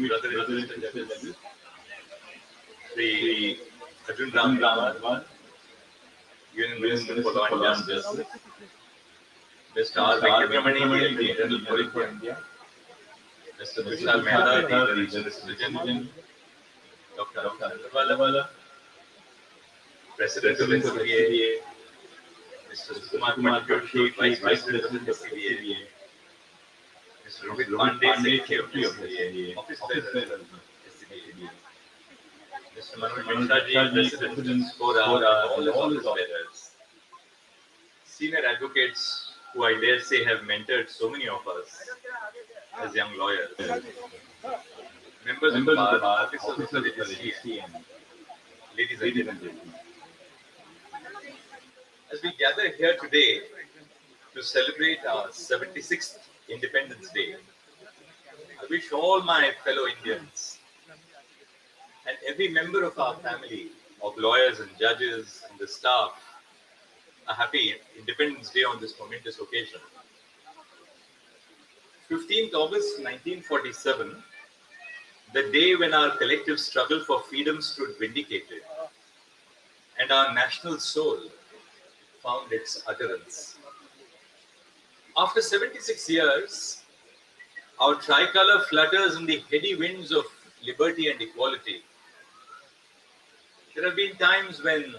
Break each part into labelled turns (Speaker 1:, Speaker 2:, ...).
Speaker 1: brother and sister judges, Sri Arjun Ram, Union Minister for Law and Justice, Mr. R. Venkatramani, the General for India, Mr. Vishal Mehta, the Regional Surgeon, Dr. Chandrachud, President of CJI, Mr. Sukumar Joshi, Vice President of CJI, Mr. Rohit Pandey, Secretary of CJI, Office Bearer of CJI, Mr. Manoj Mishra, President of Skora, all the office bearers, senior advocates who I dare say have mentored so many of us as young lawyers, members of the bar, officers of the judiciary, ladies and gentlemen. As we gather here today to celebrate our 76th Independence Day, I wish all my fellow Indians and every member of our family of lawyers and judges and the staff a happy Independence Day on this momentous occasion. 15th August 1947, the day when our collective struggle for freedom stood vindicated and our national soul found its utterance. After 76 years, our tricolour flutters in the heady winds of liberty and equality. There have been times when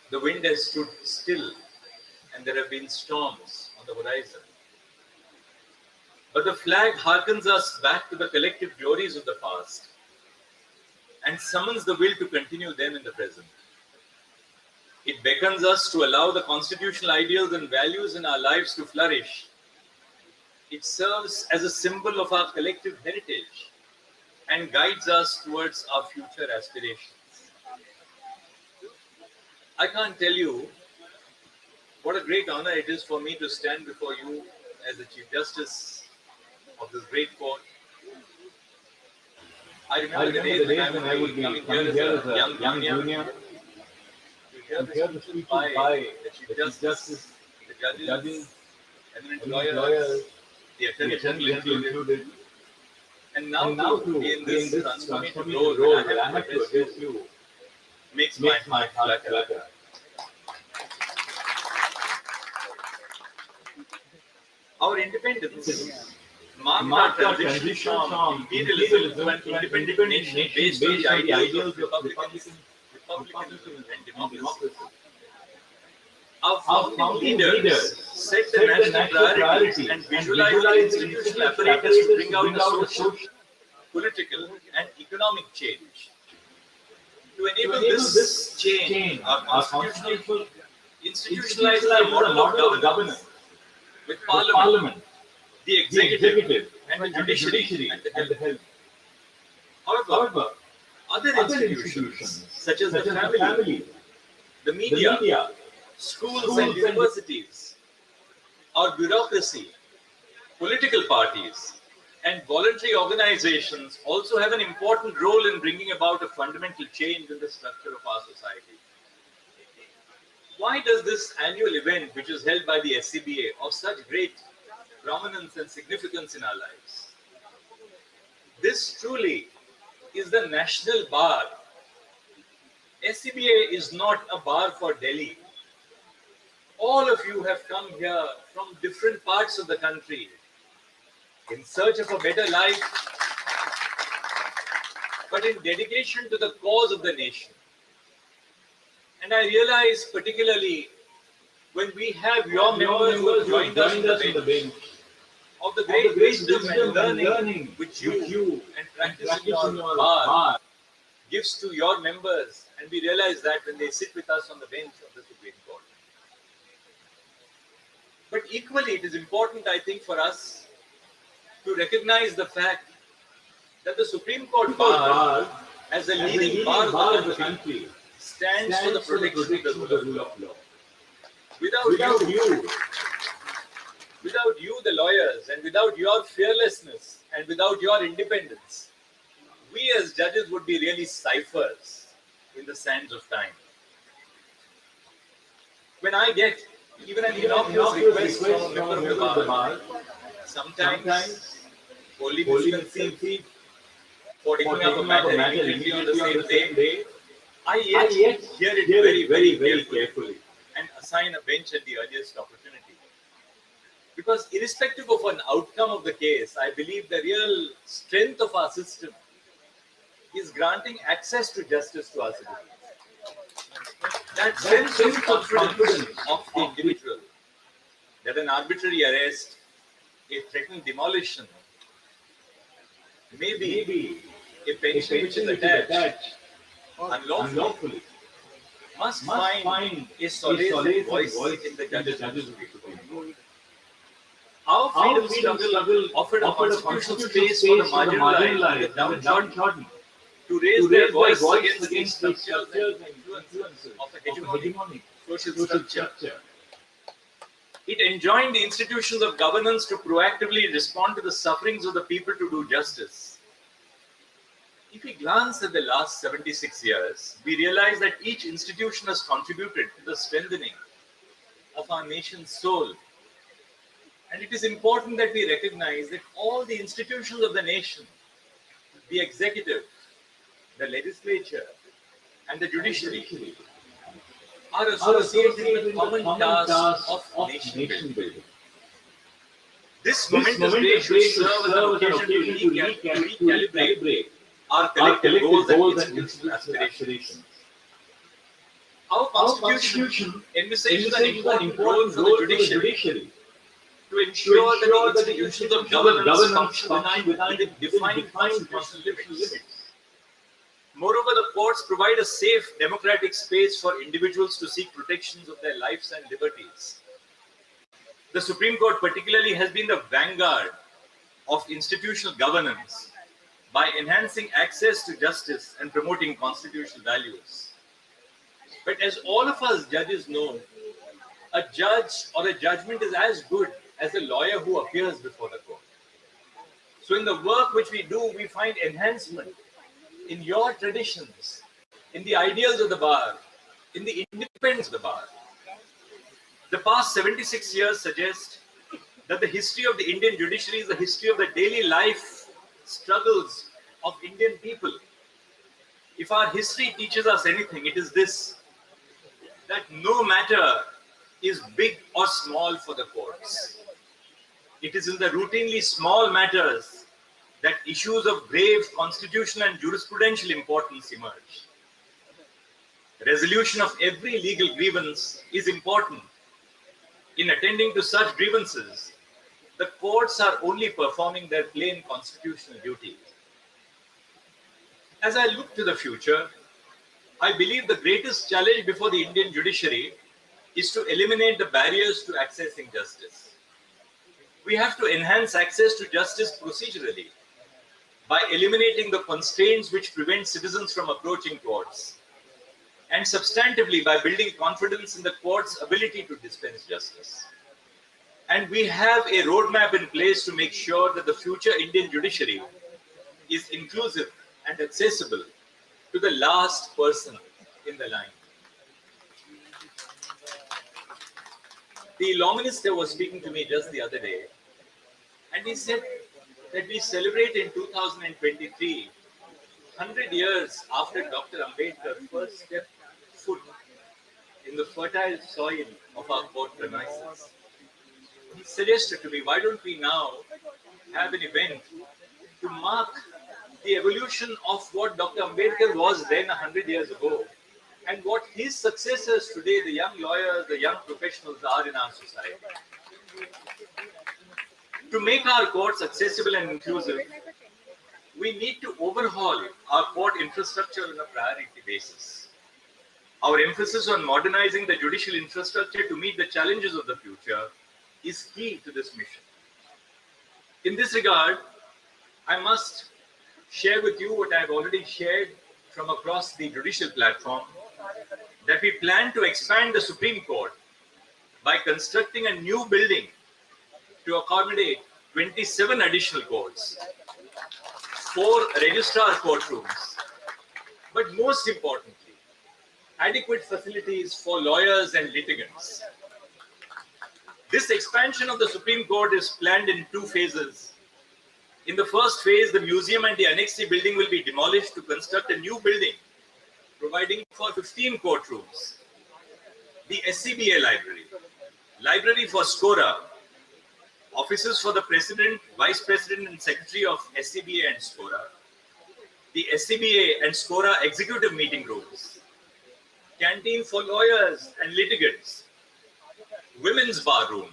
Speaker 1: the wind has stood still and there have been storms on the horizon. But the flag hearkens us back to the collective glories of the past and summons the will to continue them in the present. It beckons us to allow the constitutional ideals and values in our lives to flourish. It serves as a symbol of our collective heritage and guides us towards our future aspirations. I can't tell you what a great honor it is for me to stand before you as the Chief Justice of this great court. I remember the days when I would be coming here as a young junior to hear the speeches by the Chief Justice, the judges, eminent lawyers, the Attorney General included. And now to be in this transformative role where I have to address you makes my heart flutter. Our independence marked our transition from imperialism to an independent nation based on the ideals of republicanism and democracy. Our founding leaders set the national priorities and visualized the institutional apparatus to bring out the social, political, and economic change. To enable this change, our constitutional institutionalized a model of governance with Parliament, the executive, and the judiciary at the helm. However, other institutions such as the family, the media, schools and universities, our bureaucracy, political parties, and voluntary organizations also have an important role in bringing about a fundamental change in the structure of our society. Why does this annual event, which is held by the SCBA, of such great prominence and significance in our lives? This truly is the national bar. SCBA is not a bar for Delhi. All of you have come here from different parts of the country in search of a better life, but in dedication to the cause of the nation. And I realize particularly when we have your members who have joined us on the bench, of the great wisdom and learning which you and practice in your bar gives to your members, and we realize that when they sit with us on the bench of the Supreme Court. But equally, it is important, I think, for us to recognize the fact that the Supreme Court bar, as a leading bar of the country, stands for the protection of the rule of law. Without you, the lawyers, and without your fearlessness, and without your independence, we as judges would be really ciphers in the sands of time. When I get even an innocuous request from a member of the bar, sometimes wholly misconceived, for taking up a matter immediately on the same day, I yet hear it very, very carefully and assign a bench at the earliest opportunity. Because irrespective of an outcome of the case, I believe the real strength of our system is granting access to justice to our citizens. That sense of confidence of the individual that an arbitrary arrest, a threatened demolition, maybe a pension which is attached unlawfully, must find a solace voice in the judge's jurisdiction. Our freedom struggle offered a constitutional space for the marginalized and the downtrodden to raise their voice against the structures and influences of a hegemonic social structure. It enjoined the institutions of governance to proactively respond to the sufferings of the people to do justice. If we glance at the last 76 years, we realize that each institution has contributed to the strengthening of our nation's soul. And it is important that we recognize that all the institutions of the nation, the executive, the legislature, and the judiciary, are associated with common task of nation building. This momentous day should serve as an occasion to recalibrate our collective goals and institutional aspirations. Our Constitution envisages an important role for the judiciary to ensure that the institutions of governance function within defined constitutional limits. Moreover, the courts provide a safe, democratic space for individuals to seek protections of their lives and liberties. The Supreme Court particularly has been the vanguard of institutional governance by enhancing access to justice and promoting constitutional values. But as all of us judges know, a judge or a judgment is as good as a lawyer who appears before the court. So in the work which we do, we find enhancement in your traditions, in the ideals of the bar, in the independence of the bar. The past 76 years suggest that the history of the Indian judiciary is the history of the daily life struggles of Indian people. If our history teaches us anything, it is this, that no matter is big or small for the courts. It is in the routinely small matters that issues of grave constitutional and jurisprudential importance emerge. Resolution of every legal grievance is important. In attending to such grievances, the courts are only performing their plain constitutional duty. As I look to the future, I believe the greatest challenge before the Indian judiciary is to eliminate the barriers to accessing justice. We have to enhance access to justice procedurally by eliminating the constraints which prevent citizens from approaching courts, and substantively by building confidence in the court's ability to dispense justice. And we have a roadmap in place to make sure that the future Indian judiciary is inclusive and accessible to the last person in the line. The law minister was speaking to me just the other day, and he said that we celebrate in 2023, 100 years after Dr. Ambedkar first stepped foot in the fertile soil of our court premises. He suggested to me, why don't we now have an event to mark the evolution of what Dr. Ambedkar was then 100 years ago, and what his successors today, the young lawyers, the young professionals, are in our society. To make our courts accessible and inclusive, we need to overhaul our court infrastructure on a priority basis. Our emphasis on modernizing the judicial infrastructure to meet the challenges of the future is key to this mission. In this regard, I must share with you what I have already shared from across the judicial platform, that we plan to expand the Supreme Court by constructing a new building to accommodate 27 additional courts, 4 registrar courtrooms, but most importantly, adequate facilities for lawyers and litigants. This expansion of the Supreme Court is planned in 2 phases, In the first phase, the museum and the annexed building will be demolished to construct a new building, providing for 15 courtrooms. The SCBA library, library for SCORA, offices for the President, Vice President and Secretary of SCBA and SCORA, the SCBA and SCORA executive meeting rooms, canteen for lawyers and litigants, women's bar room,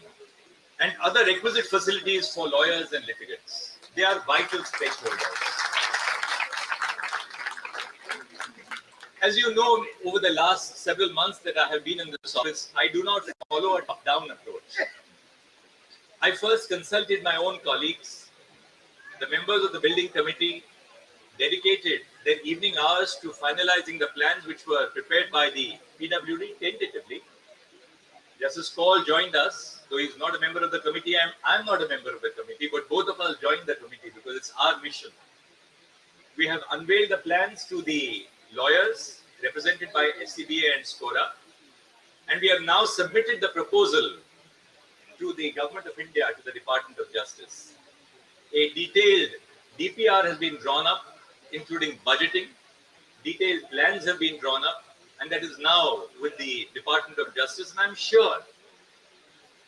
Speaker 1: and other requisite facilities for lawyers and litigants. They are vital stakeholders. As you know, over the last several months that I have been in this office, I do not follow a top-down approach. I first consulted my own colleagues. The members of the building committee dedicated their evening hours to finalizing the plans which were prepared by the PWD tentatively. Justice Kaul joined us, though he's not a member of the committee. I'm not a member of the committee, but both of us joined the committee because it's our mission. We have unveiled the plans to the lawyers represented by SCBA and SCORA, and we have now submitted the proposal to the Government of India, to the Department of Justice. A detailed DPR has been drawn up, including budgeting. Detailed plans have been drawn up, and that is now with the Department of Justice. And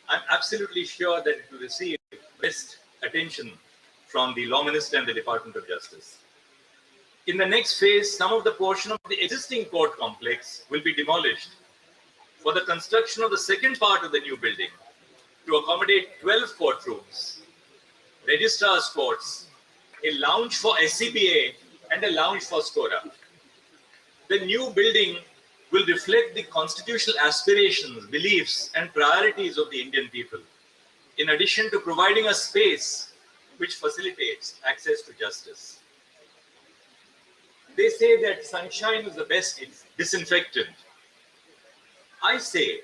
Speaker 1: I'm absolutely sure that it will receive best attention from the Law Minister and the Department of Justice. In the next phase, some of the portion of the existing court complex will be demolished for the construction of the second part of the new building to accommodate 12 courtrooms, registrar's courts, a lounge for SCBA, and a lounge for SCORA. The new building will reflect the constitutional aspirations, beliefs, and priorities of the Indian people, in addition to providing a space which facilitates access to justice. They say that sunshine is the best disinfectant. I say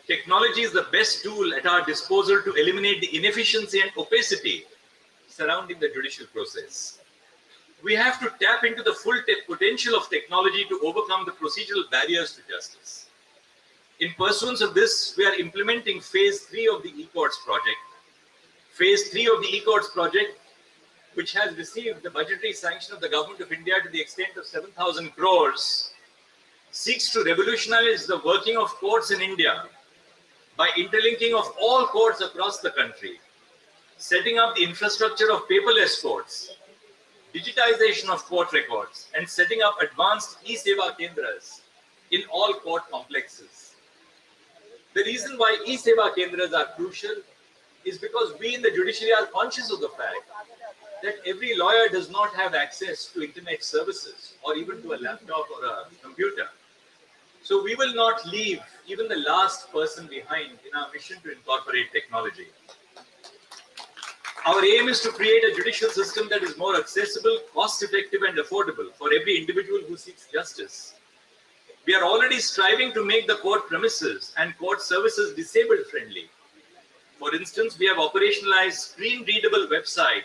Speaker 1: technology is the best tool at our disposal to eliminate the inefficiency and opacity surrounding the judicial process. We have to tap into the full potential of technology to overcome the procedural barriers to justice. In pursuance of this, we are implementing phase 3 of the e-courts project. Phase 3 of the e-courts project, which has received the budgetary sanction of the Government of India to the extent of 7,000 crores, seeks to revolutionize the working of courts in India by interlinking of all courts across the country, setting up the infrastructure of paperless courts, digitization of court records, and setting up advanced e-Seva Kendras in all court complexes. The reason why e-Seva Kendras are crucial is because we in the judiciary are conscious of the fact that every lawyer does not have access to internet services or even to a laptop or a computer. So we will not leave even the last person behind in our mission to incorporate technology. Our aim is to create a judicial system that is more accessible, cost-effective, and affordable for every individual who seeks justice. We are already striving to make the court premises and court services disabled-friendly. For instance, we have operationalized screen-readable website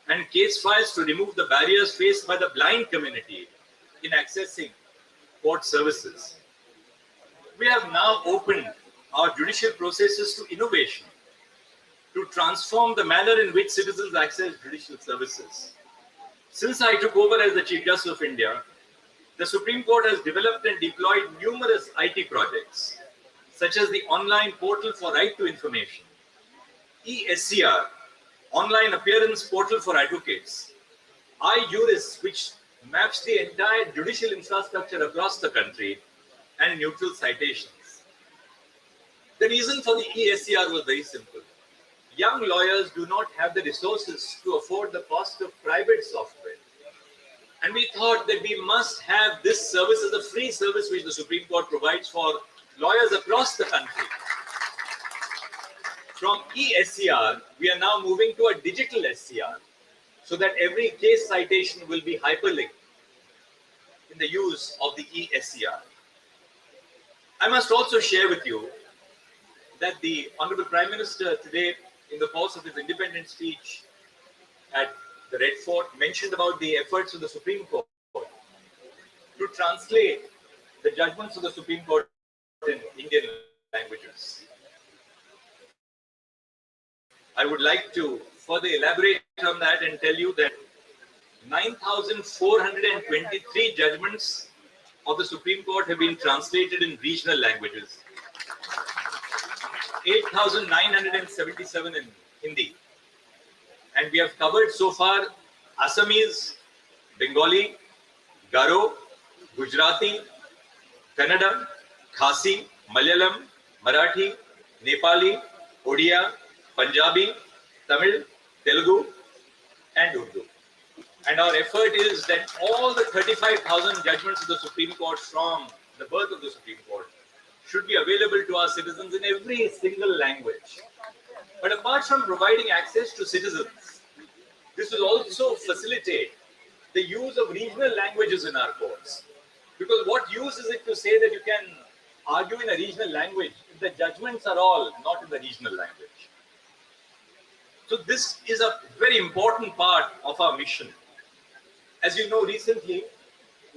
Speaker 1: and case files to remove the barriers faced by the blind community in accessing court services. We have now opened our judicial processes to innovation, to transform the manner in which citizens access judicial services. Since I took over as the Chief Justice of India, the Supreme Court has developed and deployed numerous IT projects, such as the online portal for right to information, eSCR, online appearance portal for advocates, iJuris, which maps the entire judicial infrastructure across the country, and neutral citations. The reason for the eSCR was very simple. Young lawyers do not have the resources to afford the cost of private software. And we thought that we must have this service as a free service which the Supreme Court provides for lawyers across the country. From eSCR, we are now moving to a digital SCR so that every case citation will be hyperlinked in the use of the eSCR. I must also share with you that the Honorable Prime Minister today, in the course of his independence speech at the Red Fort, mentioned about the efforts of the Supreme Court to translate the judgments of the Supreme Court in Indian languages. I would like to further elaborate on that and tell you that 9,423 judgments of the Supreme Court have been translated in regional languages. 8,977 in Hindi. And we have covered so far Assamese, Bengali, Garo, Gujarati, Kannada, Khasi, Malayalam, Marathi, Nepali, Odia, Punjabi, Tamil, Telugu, and Urdu. And our effort is that all the 35,000 judgments of the Supreme Court from the birth of the Supreme Court should be available to our citizens in every single language. But apart from providing access to citizens, this will also facilitate the use of regional languages in our courts. Because what use is it to say that you can argue in a regional language if the judgments are all not in the regional language? So this is a very important part of our mission. As you know, recently,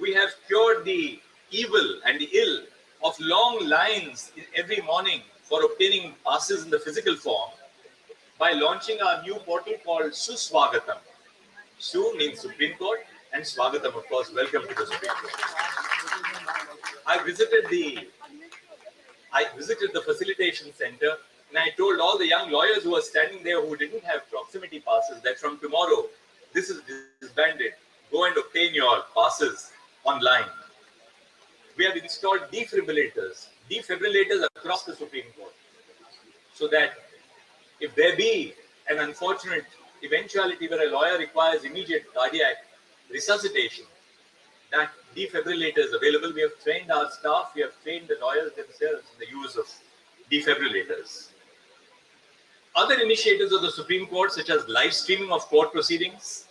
Speaker 1: we have cured the evil and the ill of long lines every morning for obtaining passes in the physical form by launching our new portal called Suswagatam. Su means Supreme Court and Swagatam, of course, welcome to the Supreme Court. I visited the facilitation center and I told all the young lawyers who were standing there who didn't have proximity passes that from tomorrow, this is disbanded. Go and obtain your passes online. We have installed defibrillators across the Supreme Court, so that if there be an unfortunate eventuality where a lawyer requires immediate cardiac resuscitation, that defibrillator is available. We have trained our staff, we have trained the lawyers themselves in the use of defibrillators. Other initiatives of the Supreme Court, such as live streaming of court proceedings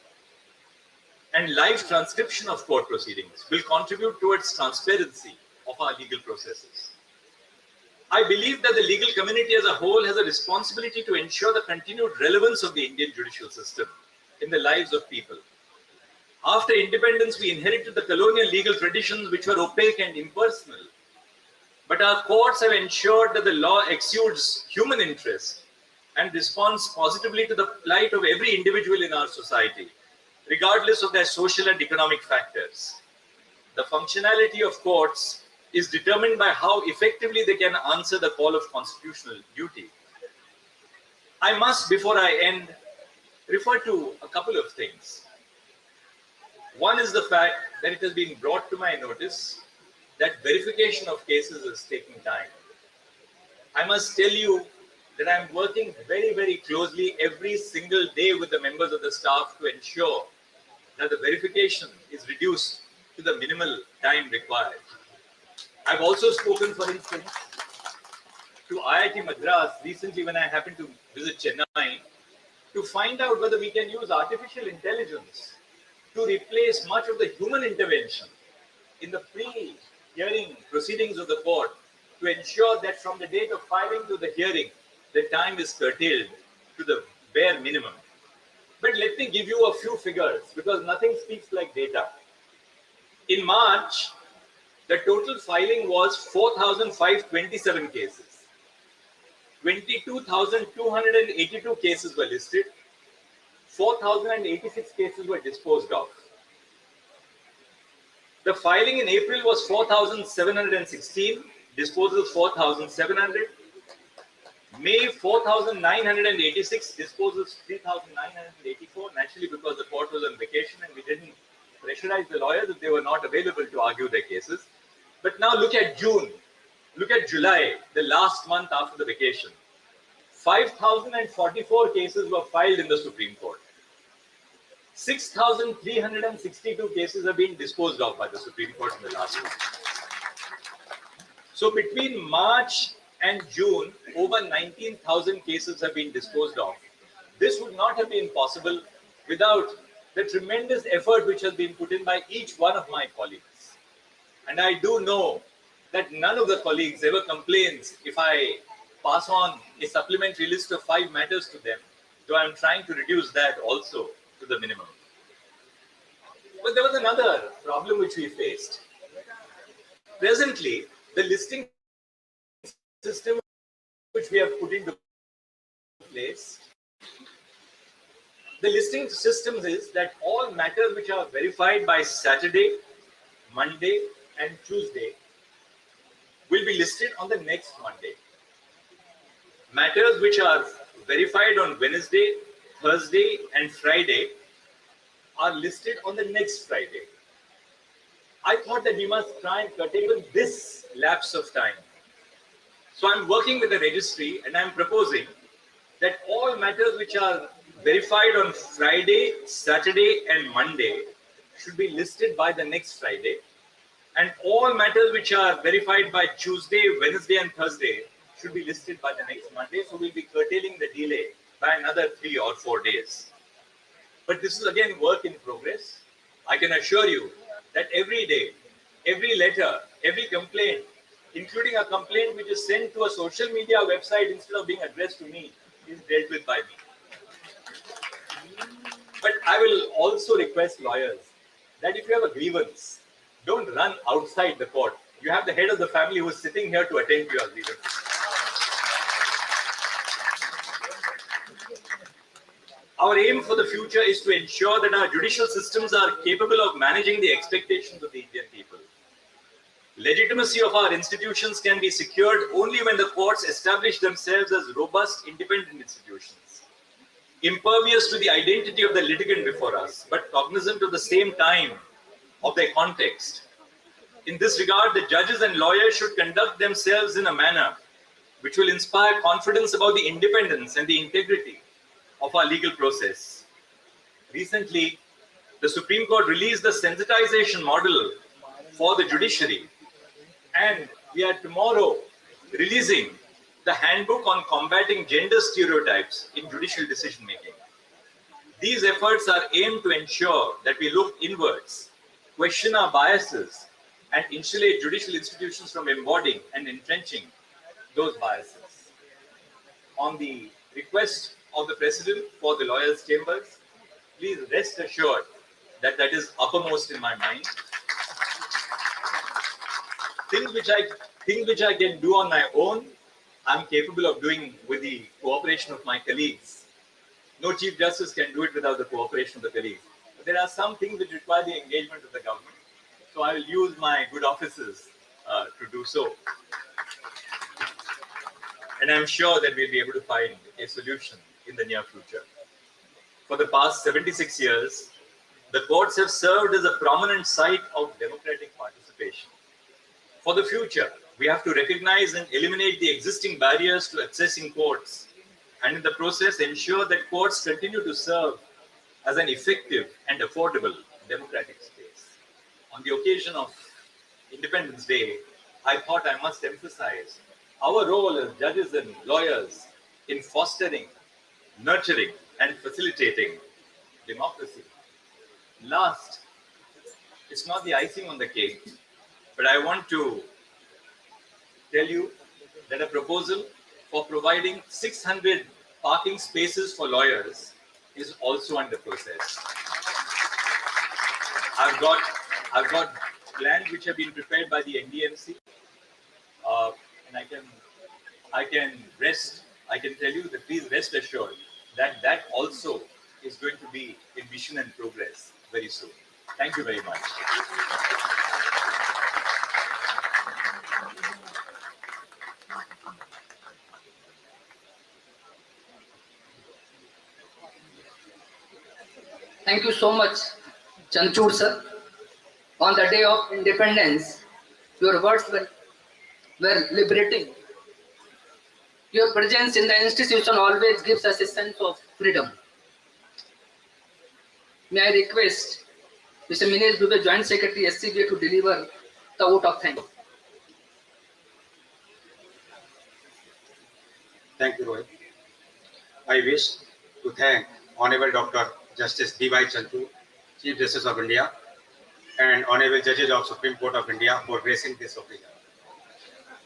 Speaker 1: and live transcription of court proceedings, will contribute towards transparency of our legal processes. I believe that the legal community as a whole has a responsibility to ensure the continued relevance of the Indian judicial system in the lives of people. After independence, we inherited the colonial legal traditions which were opaque and impersonal. But our courts have ensured that the law exudes human interest and responds positively to the plight of every individual in our society, regardless of their social and economic factors. The functionality of courts is determined by how effectively they can answer the call of constitutional duty. I must, before I end, refer to a couple of things. One is the fact that it has been brought to my notice that verification of cases is taking time. I must tell you that I'm working very, very closely every single day with the members of the staff to ensure that the verification is reduced to the minimal time required. I've also spoken, for instance, to IIT Madras recently when I happened to visit Chennai to find out whether we can use artificial intelligence to replace much of the human intervention in the pre-hearing proceedings of the court to ensure that from the date of filing to the hearing, the time is curtailed to the bare minimum. But let me give you a few figures because nothing speaks like data. In March, the total filing was 4,527 cases. 22,282 cases were listed. 4,086 cases were disposed of. The filing in April was 4,716, disposals 4,700. May 4,986, disposals 3,984, naturally because the court was on vacation and we didn't pressurize the lawyers if they were not available to argue their cases. But now look at June, look at July, the last month after the vacation. 5,044 cases were filed in the Supreme Court. 6,362 cases have been disposed of by the Supreme Court in the last month. So between March and June, over 19,000 cases have been disposed of. This would not have been possible without the tremendous effort which has been put in by each one of my colleagues. And I do know that none of the colleagues ever complains if I pass on a supplementary list of 5 matters to them, so I'm trying to reduce that also to the minimum. But there was another problem which we faced. Presently, the listing system which we have put into place The listing systems is that all matters which are verified by Saturday, Monday, and Tuesday will be listed on the next Monday. Matters which are verified on Wednesday, Thursday, and Friday are listed on the next Friday. I thought that we must try and curtail this lapse of time. So I'm working with the registry and I'm proposing that all matters which are verified on Friday, Saturday, and Monday should be listed by the next Friday. And all matters which are verified by Tuesday, Wednesday, and Thursday should be listed by the next Monday. So we'll be curtailing the delay by another 3 or 4 days. But this is again work in progress. I can assure you that every day, every letter, every complaint, including a complaint which is sent to a social media website instead of being addressed to me, is dealt with by me. But I will also request lawyers that if you have a grievance, don't run outside the court. You have the head of the family who is sitting here to attend to your grievance. Our aim for the future is to ensure that our judicial systems are capable of managing the expectations of the Indian people. Legitimacy of our institutions can be secured only when the courts establish themselves as robust, independent institutions, impervious to the identity of the litigant before us, but cognizant of the same time of their context. In this regard, the judges and lawyers should conduct themselves in a manner which will inspire confidence about the independence and the integrity of our legal process. Recently, the Supreme Court released the sensitization model for the judiciary, and we are tomorrow releasing the handbook on combating gender stereotypes in judicial decision making. These efforts are aimed to ensure that we look inwards, question our biases, and insulate judicial institutions from embodying and entrenching those biases. On the request of the President for the lawyers' chambers, please rest assured that that is uppermost in my mind. Things which I can do on my own, I'm capable of doing with the cooperation of my colleagues. No Chief Justice can do it without the cooperation of the colleagues. But there are some things which require the engagement of the government. So I will use my good offices to do so. And I'm sure that we'll be able to find a solution in the near future. For the past 76 years, the courts have served as a prominent site of democratic participation. For the future, we have to recognize and eliminate the existing barriers to accessing courts, and in the process ensure that courts continue to serve as an effective and affordable democratic space. On the occasion of Independence Day, I thought I must emphasize our role as judges and lawyers in fostering, nurturing, and facilitating democracy. Last, it's not the icing on the cake, but I want to tell you that a proposal for providing 600 parking spaces for lawyers is also under process. I've got plans which have been prepared by the NDMC, and I can tell you that please rest assured that that also is going to be in mission and progress very soon. Thank you very much.
Speaker 2: Thank you so much, Chandrachud sir. On the day of independence, your words were liberating. Your presence in the institution always gives us a sense of freedom. May I request Mr. Minesh Dubey, Joint Secretary, SCBA, to deliver the vote of thanks.
Speaker 3: Thank you, Rohit. I wish to thank Honorable Dr. Justice D.Y. Chandrachud, Chief Justice of India, and Honorable Judges of Supreme Court of India for gracing this occasion.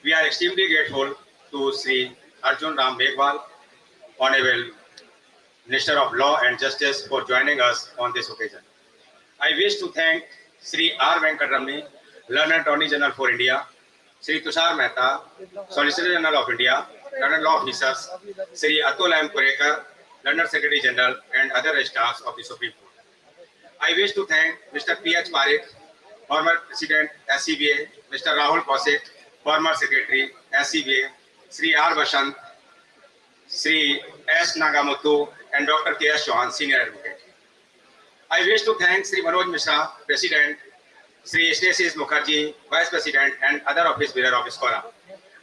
Speaker 3: We are extremely grateful to Sri Arjun Ram Meghwal, Honorable Minister of Law and Justice, for joining us on this occasion. I wish to thank Sri R. Venkatramani, Learned Attorney General for India, Sri Tushar Mehta, Solicitor General of India, Current Law Officers, Sri Atul M. Kurekar, Learned Secretary General, and other staffs of the Supreme Court. I wish to thank Mr. P.H. Parekh, former President SCBA, Mr. Rahul Kaushik, former Secretary SCBA, Sri R. Basant, Sri S. Nagamuthu, and Dr. K.S. Chauhan, Senior Advocate. I wish to thank Sri Manoj Mishra, President, Sri Stasis Mukherjee, Vice President, and other office bearers of SCORA.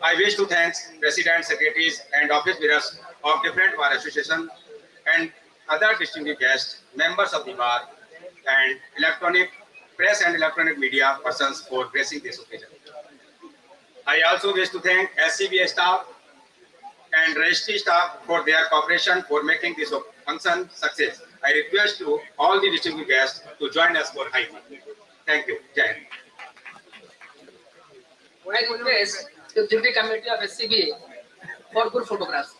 Speaker 3: I wish to thank President, Secretaries, and office bearers of different bar associations and other distinguished guests, members of the bar, and electronic press and electronic media persons for gracing this occasion. I also wish to thank SCBA staff and registry staff for their cooperation for making this function success. I request to all the distinguished guests to join us for high tea. Thank you. Jai Hind.
Speaker 2: I request the Executive Committee of SCBA for good photographs.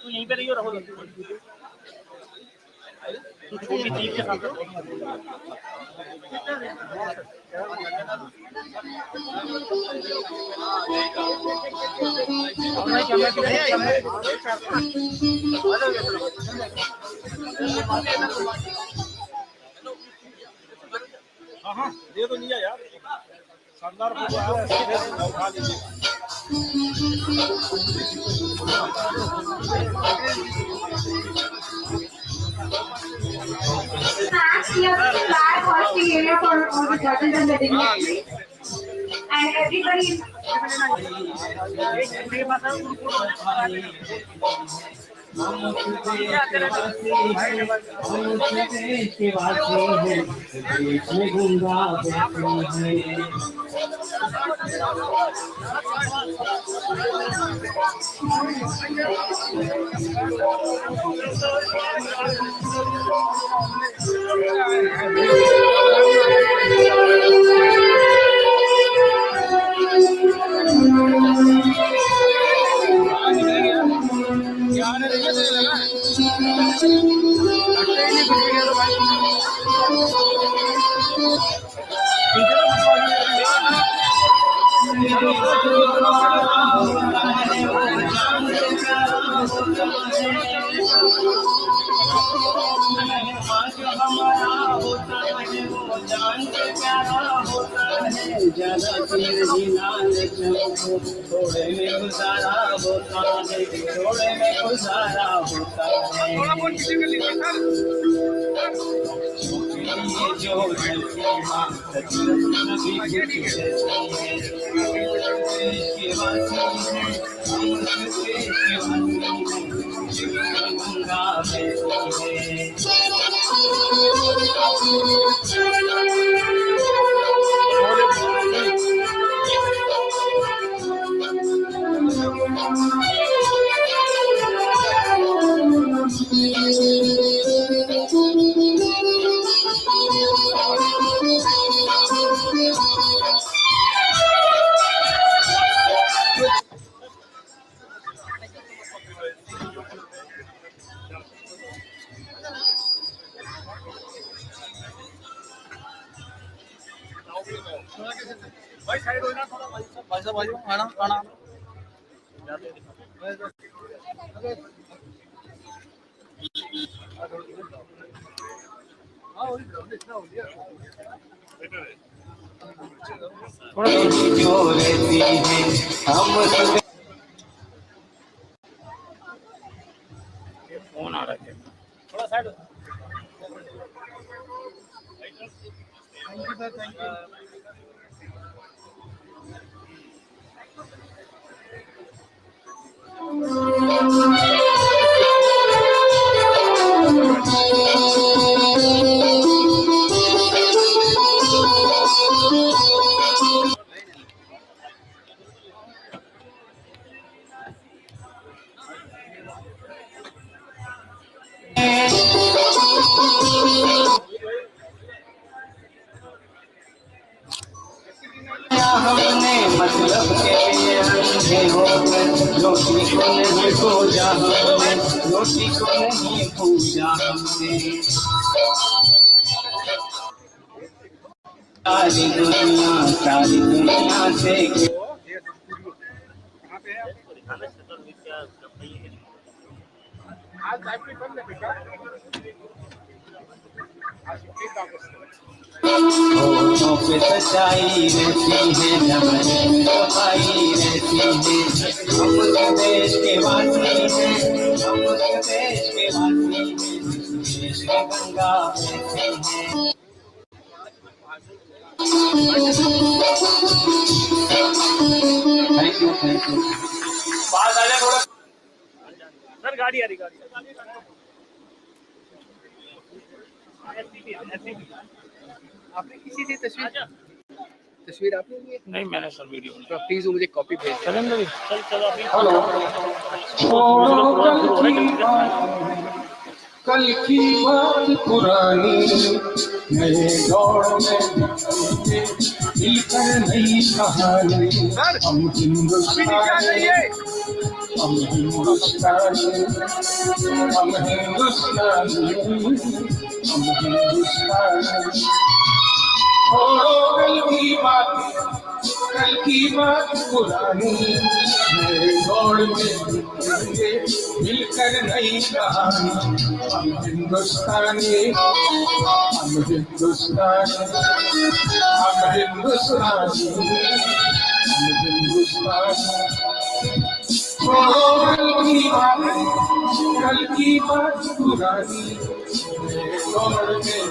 Speaker 4: तू यहीं पे रहियो, रहो तू छोटी चीज के साथ हाँ दे तो लिया यार, शानदार फोटो आया, उठा लीजिए।
Speaker 5: Actually, a flag hosting area for all the judges and the dignitaries, and everybody.
Speaker 4: थोड़े में गुजारा होता है, थोड़े में गुजारा होता है। जो भाई साइड हो ना थोड़ा, भाई साहब भाई खाना खाना हाँ वही इतना हो गया। जो रहती है हम फोन आ रहा है थोड़ा साइड हमने मतलब के लिए अंधे होकर रोटी को नहीं पूजा हमने रोटी को नहीं पूजा हमने सारी दुनिया से होठों पे सच्चाई रहती है नमन सफाई रहती है हम उस देश के वासी हैं हम उस देश के वासी हैं देश में गंगा बहती है थैंक यू बात आ जाए थोड़ा सर गाड़ी आ रही आपने किसी दी तस्वीर आपने ली नहीं मैंने सर वीडियो तो प्लीज मुझे कॉपी भेज चलेंगे चल अभी हेलो कल की बात पुरानी नए दौर में मिलकर नई कहानी हम हिंदुस्तानी हम हिंदुस्तानी हम हिंदुस्तानी हम हिंदुस्तानी कल की बात पुरानी नए दौर में मिलकर नई कहानी हम हिंदुस्तानी हम हिंदुस्तानी हम हिंदुस्तानी हम हिंदुस्तानी कल की बात पुरानी दौर में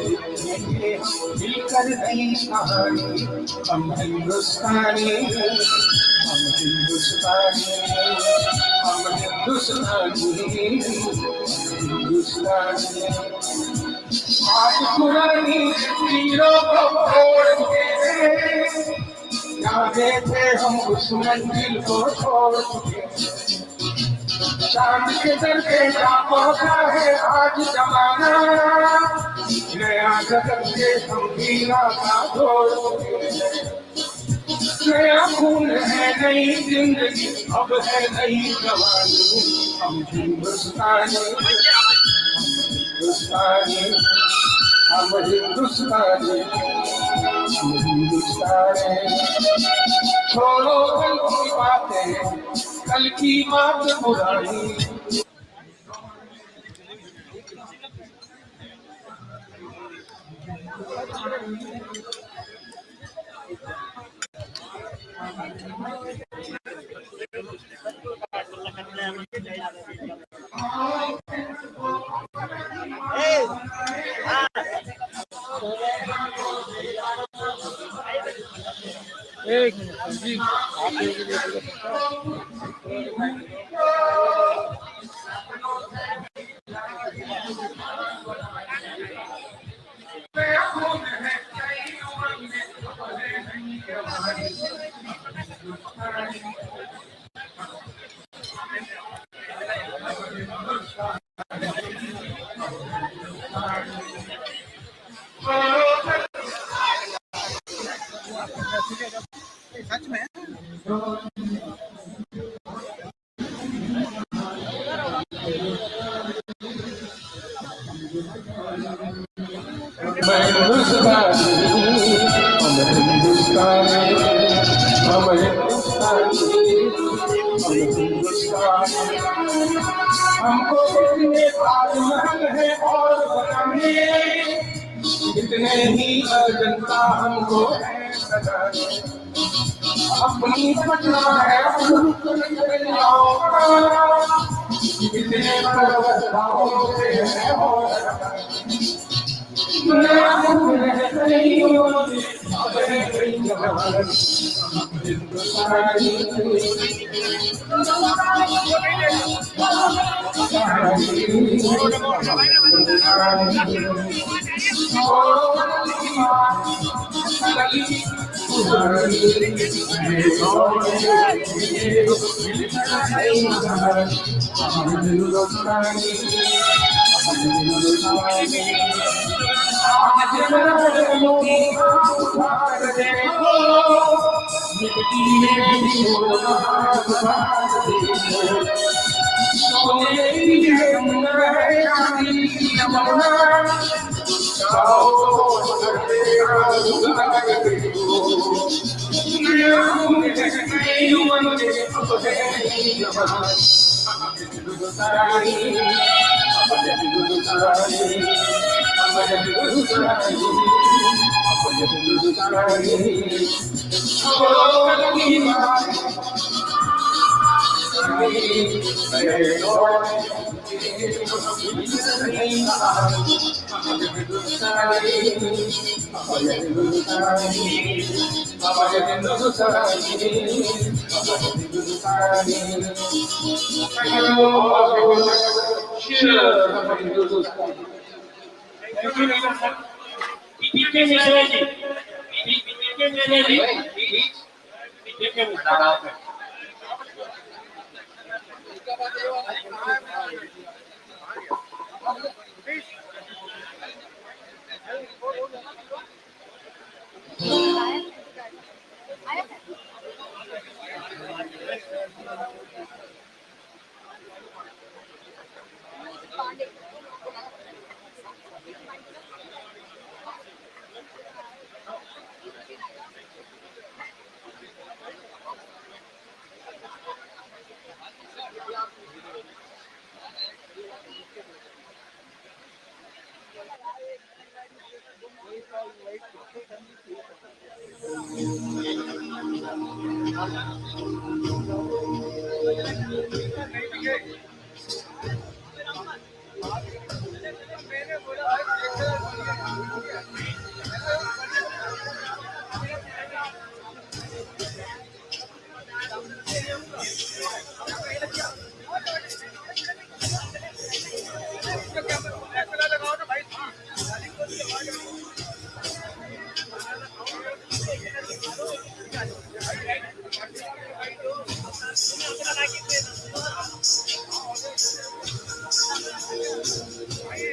Speaker 4: मिलकर नई कहानी हम हिंदुस्तानी हम हिंदुस्तानी हम हिंदुस्तानी हिंदुस्तानी आज पुरानी तीरों को तोड़ के जाते थे हम उस मंजिल को छोड़ के चांद के दर पे जा पहुंचा है आज जमाना नया जगत के हम पीना का छोड़ नया खून है नई जिंदगी अब है नई जवानी हम हिंदुस्तानी हम हिंदुस्तानी हम हिंदुस्तानी छोड़ो कल की बात पुरानी एक मिनट जी सच में मैं हिंदुस्तानी हम हिंदुस्तानी हम हिंदुस्तानी हम हिंदुस्तानी हमको देखने ताजमहल है और बनाने कितने ही जनता हमको है सजाए, अपनी पटना है कितने पर्वताओं से है हो